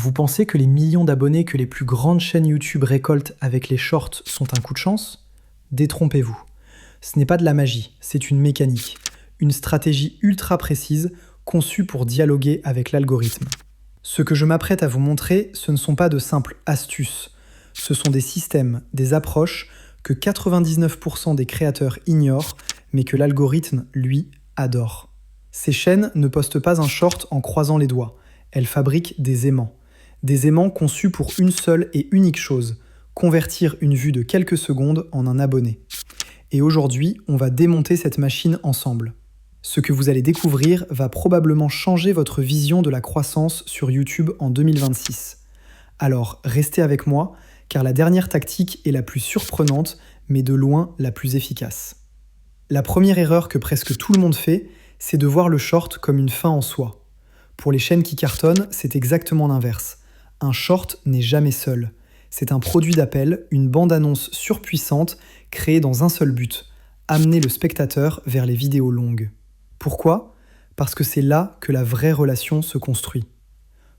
Vous pensez que les millions d'abonnés que les plus grandes chaînes YouTube récoltent avec les shorts sont un coup de chance? Détrompez-vous. Ce n'est pas de la magie, c'est une mécanique, une stratégie ultra précise conçue pour dialoguer avec l'algorithme. Ce que je m'apprête à vous montrer, ce ne sont pas de simples astuces, ce sont des systèmes, des approches que 99% des créateurs ignorent, mais que l'algorithme, lui, adore. Ces chaînes ne postent pas un short en croisant les doigts, elles fabriquent des aimants. Des aimants conçus pour une seule et unique chose, convertir une vue de quelques secondes en un abonné. Et aujourd'hui, on va démonter cette machine ensemble. Ce que vous allez découvrir va probablement changer votre vision de la croissance sur YouTube en 2026. Alors, restez avec moi, car la dernière tactique est la plus surprenante, mais de loin la plus efficace. La première erreur que presque tout le monde fait, c'est de voir le short comme une fin en soi. Pour les chaînes qui cartonnent, c'est exactement l'inverse. Un short n'est jamais seul. C'est un produit d'appel, une bande-annonce surpuissante créée dans un seul but, amener le spectateur vers les vidéos longues. Pourquoi ? Parce que c'est là que la vraie relation se construit.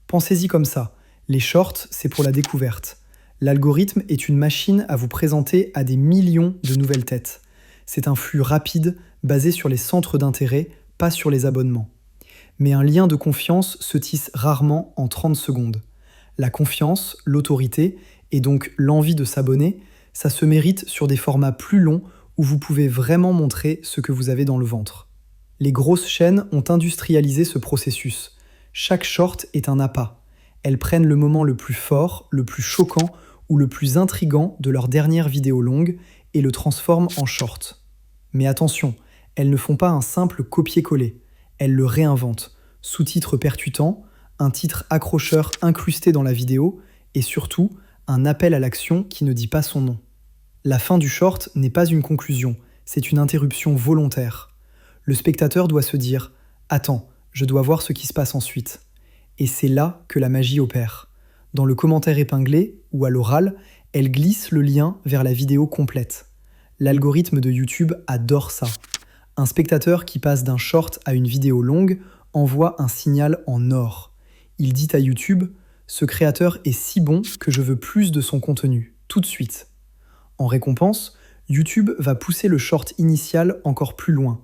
Pensez-y comme ça, les shorts, c'est pour la découverte. L'algorithme est une machine à vous présenter à des millions de nouvelles têtes. C'est un flux rapide, basé sur les centres d'intérêt, pas sur les abonnements. Mais un lien de confiance se tisse rarement en 30 secondes. La confiance, l'autorité, et donc l'envie de s'abonner, ça se mérite sur des formats plus longs où vous pouvez vraiment montrer ce que vous avez dans le ventre. Les grosses chaînes ont industrialisé ce processus. Chaque short est un appât. Elles prennent le moment le plus fort, le plus choquant ou le plus intrigant de leur dernière vidéo longue et le transforment en short. Mais attention, elles ne font pas un simple copier-coller. Elles le réinventent. Sous-titres percutants, un titre accrocheur incrusté dans la vidéo et surtout un appel à l'action qui ne dit pas son nom. La fin du short n'est pas une conclusion, c'est une interruption volontaire. Le spectateur doit se dire « Attends, je dois voir ce qui se passe ensuite ». Et c'est là que la magie opère. Dans le commentaire épinglé ou à l'oral, elle glisse le lien vers la vidéo complète. L'algorithme de YouTube adore ça. Un spectateur qui passe d'un short à une vidéo longue envoie un signal en or. Il dit à YouTube « Ce créateur est si bon que je veux plus de son contenu, tout de suite ». En récompense, YouTube va pousser le short initial encore plus loin.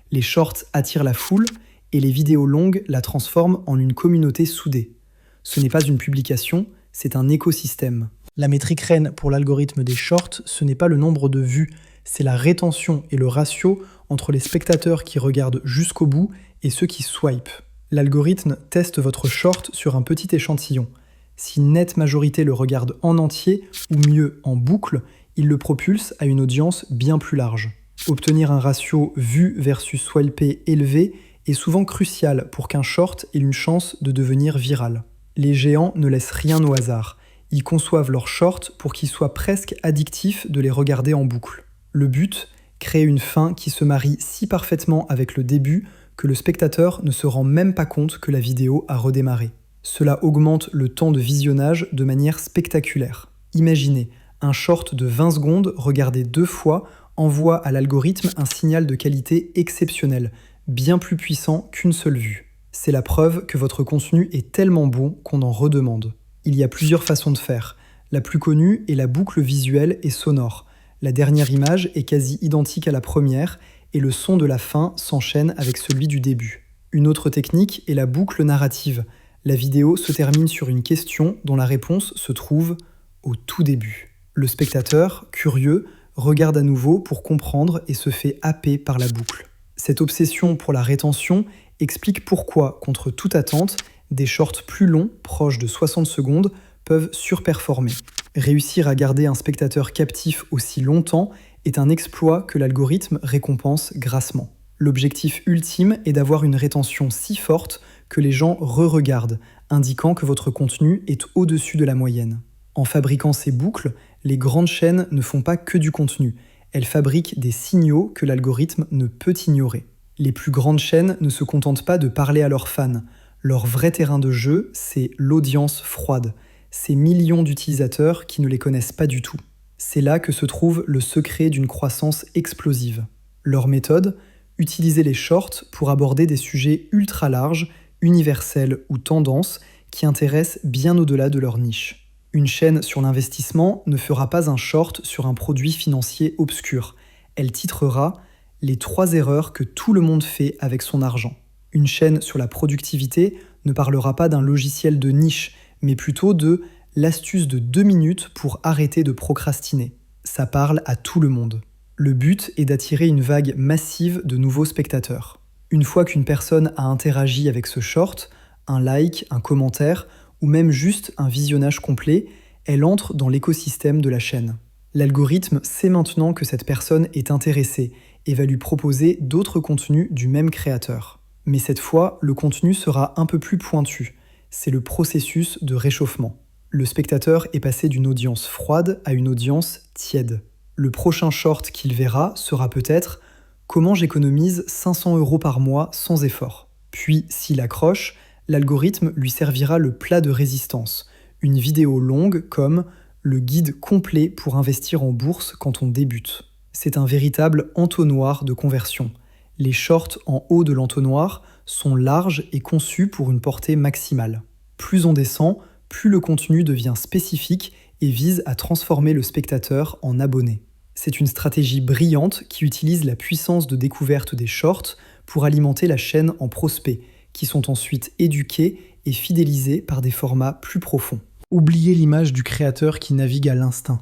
Les shorts attirent la foule et les vidéos longues la transforment en une communauté soudée. Ce n'est pas une publication, c'est un écosystème. La métrique reine pour l'algorithme des shorts, ce n'est pas le nombre de vues, c'est la rétention et le ratio entre les spectateurs qui regardent jusqu'au bout et ceux qui swipent. L'algorithme teste votre short sur un petit échantillon. Si une nette majorité le regarde en entier, ou mieux en boucle, il le propulse à une audience bien plus large. Obtenir un ratio vue versus swipé élevé est souvent crucial pour qu'un short ait une chance de devenir viral. Les géants ne laissent rien au hasard. Ils conçoivent leurs shorts pour qu'il soit presque addictif de les regarder en boucle. Le but, créer une fin qui se marie si parfaitement avec le début que le spectateur ne se rend même pas compte que la vidéo a redémarré. Cela augmente le temps de visionnage de manière spectaculaire. Imaginez, un short de 20 secondes regardé 2 fois envoie à l'algorithme un signal de qualité exceptionnel, bien plus puissant qu'une seule vue. C'est la preuve que votre contenu est tellement bon qu'on en redemande. Il y a plusieurs façons de faire. La plus connue est la boucle visuelle et sonore. La dernière image est quasi identique à la première et le son de la fin s'enchaîne avec celui du début. Une autre technique est la boucle narrative. La vidéo se termine sur une question dont la réponse se trouve au tout début. Le spectateur, curieux, regarde à nouveau pour comprendre et se fait happer par la boucle. Cette obsession pour la rétention explique pourquoi, contre toute attente, des shorts plus longs, proches de 60 secondes, peuvent surperformer. Réussir à garder un spectateur captif aussi longtemps est un exploit que l'algorithme récompense grassement. L'objectif ultime est d'avoir une rétention si forte que les gens re-regardent, indiquant que votre contenu est au-dessus de la moyenne. En fabriquant ces boucles, les grandes chaînes ne font pas que du contenu, elles fabriquent des signaux que l'algorithme ne peut ignorer. Les plus grandes chaînes ne se contentent pas de parler à leurs fans. Leur vrai terrain de jeu, c'est l'audience froide, ces millions d'utilisateurs qui ne les connaissent pas du tout. C'est là que se trouve le secret d'une croissance explosive. Leur méthode, utiliser les shorts pour aborder des sujets ultra larges, universels ou tendances qui intéressent bien au-delà de leur niche. Une chaîne sur l'investissement ne fera pas un short sur un produit financier obscur. Elle titrera « Les 3 erreurs que tout le monde fait avec son argent ». Une chaîne sur la productivité ne parlera pas d'un logiciel de niche, mais plutôt de « l'astuce de 2 minutes pour arrêter de procrastiner ». Ça parle à tout le monde. Le but est d'attirer une vague massive de nouveaux spectateurs. Une fois qu'une personne a interagi avec ce short, un like, un commentaire, ou même juste un visionnage complet, elle entre dans l'écosystème de la chaîne. L'algorithme sait maintenant que cette personne est intéressée et va lui proposer d'autres contenus du même créateur. Mais cette fois, le contenu sera un peu plus pointu. C'est le processus de réchauffement. Le spectateur est passé d'une audience froide à une audience tiède. Le prochain short qu'il verra sera peut-être « Comment j'économise 500 € par mois sans effort ». Puis, s'il accroche, l'algorithme lui servira le plat de résistance, une vidéo longue comme « Le guide complet pour investir en bourse quand on débute ». C'est un véritable entonnoir de conversion. Les shorts en haut de l'entonnoir sont larges et conçus pour une portée maximale. Plus on descend, plus le contenu devient spécifique et vise à transformer le spectateur en abonné. C'est une stratégie brillante qui utilise la puissance de découverte des shorts pour alimenter la chaîne en prospects, qui sont ensuite éduqués et fidélisés par des formats plus profonds. Oubliez l'image du créateur qui navigue à l'instinct.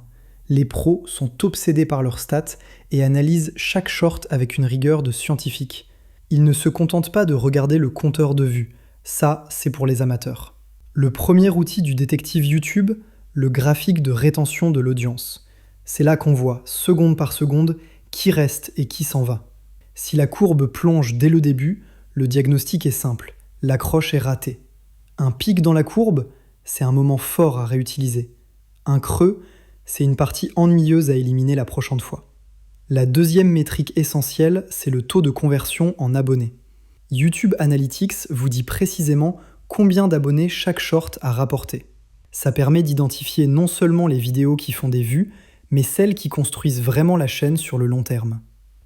Les pros sont obsédés par leurs stats et analysent chaque short avec une rigueur de scientifique. Ils ne se contentent pas de regarder le compteur de vues. Ça, c'est pour les amateurs. Le premier outil du détective YouTube, le graphique de rétention de l'audience. C'est là qu'on voit, seconde par seconde, qui reste et qui s'en va. Si la courbe plonge dès le début, le diagnostic est simple, l'accroche est ratée. Un pic dans la courbe, c'est un moment fort à réutiliser. Un creux, c'est une partie ennuyeuse à éliminer la prochaine fois. La deuxième métrique essentielle, c'est le taux de conversion en abonnés. YouTube Analytics vous dit précisément combien d'abonnés chaque short a rapporté. Ça permet d'identifier non seulement les vidéos qui font des vues, mais celles qui construisent vraiment la chaîne sur le long terme.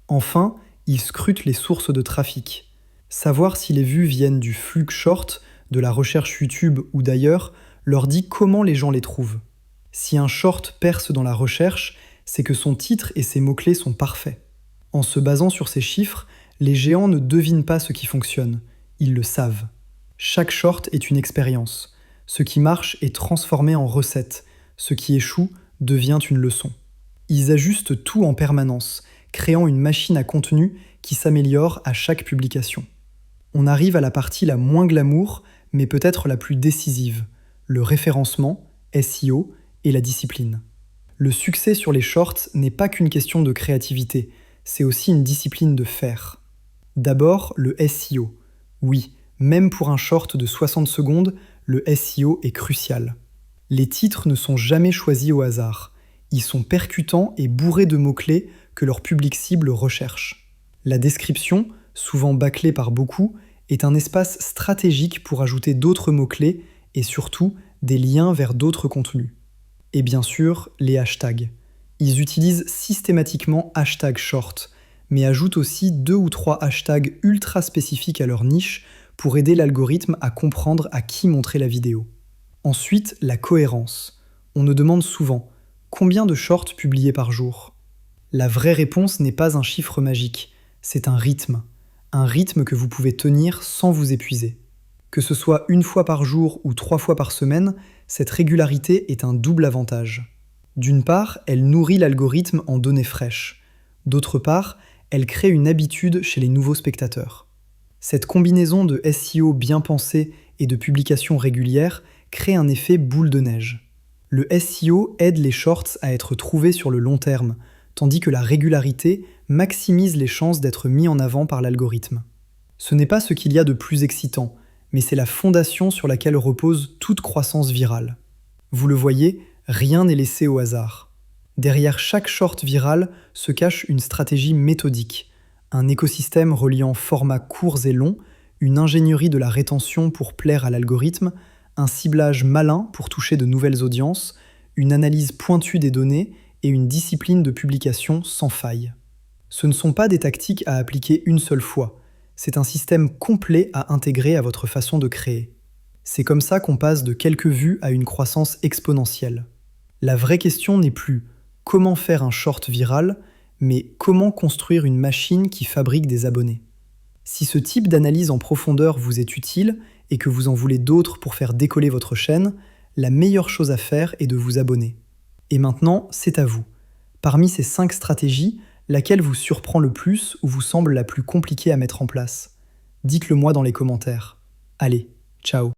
Enfin, il scrute les sources de trafic. Savoir si les vues viennent du flux short, de la recherche YouTube ou d'ailleurs, leur dit comment les gens les trouvent. Si un short perce dans la recherche, c'est que son titre et ses mots-clés sont parfaits. En se basant sur ces chiffres, les géants ne devinent pas ce qui fonctionne, ils le savent. Chaque short est une expérience. Ce qui marche est transformé en recette, ce qui échoue devient une leçon. Ils ajustent tout en permanence, créant une machine à contenu qui s'améliore à chaque publication. On arrive à la partie la moins glamour, mais peut-être la plus décisive, le référencement, SEO et la discipline. Le succès sur les shorts n'est pas qu'une question de créativité, c'est aussi une discipline de fer. D'abord, le SEO. Oui, même pour un short de 60 secondes, le SEO est crucial. Les titres ne sont jamais choisis au hasard. Ils sont percutants et bourrés de mots-clés que leur public cible recherche. La description, souvent bâclée par beaucoup, est un espace stratégique pour ajouter d'autres mots-clés et surtout des liens vers d'autres contenus. Et bien sûr, les hashtags. Ils utilisent systématiquement hashtag short, mais ajoutent aussi 2 ou 3 hashtags ultra spécifiques à leur niche pour aider l'algorithme à comprendre à qui montrer la vidéo. Ensuite, la cohérence. On nous demande souvent « Combien de shorts publiés par jour ?» La vraie réponse n'est pas un chiffre magique, c'est un rythme que vous pouvez tenir sans vous épuiser. Que ce soit 1 fois par jour ou 3 fois par semaine, cette régularité est un double avantage. D'une part, elle nourrit l'algorithme en données fraîches. D'autre part, elle crée une habitude chez les nouveaux spectateurs. Cette combinaison de SEO bien pensé et de publications régulières crée un effet boule de neige. Le SEO aide les shorts à être trouvés sur le long terme, tandis que la régularité maximise les chances d'être mis en avant par l'algorithme. Ce n'est pas ce qu'il y a de plus excitant, mais c'est la fondation sur laquelle repose toute croissance virale. Vous le voyez, rien n'est laissé au hasard. Derrière chaque short viral se cache une stratégie méthodique, un écosystème reliant formats courts et longs, une ingénierie de la rétention pour plaire à l'algorithme, un ciblage malin pour toucher de nouvelles audiences, une analyse pointue des données et une discipline de publication sans faille. Ce ne sont pas des tactiques à appliquer une seule fois, c'est un système complet à intégrer à votre façon de créer. C'est comme ça qu'on passe de quelques vues à une croissance exponentielle. La vraie question n'est plus comment faire un short viral, mais comment construire une machine qui fabrique des abonnés. Si ce type d'analyse en profondeur vous est utile et que vous en voulez d'autres pour faire décoller votre chaîne, la meilleure chose à faire est de vous abonner. Et maintenant, c'est à vous. Parmi ces 5 stratégies, laquelle vous surprend le plus ou vous semble la plus compliquée à mettre en place? Dites-le moi dans les commentaires. Allez, ciao!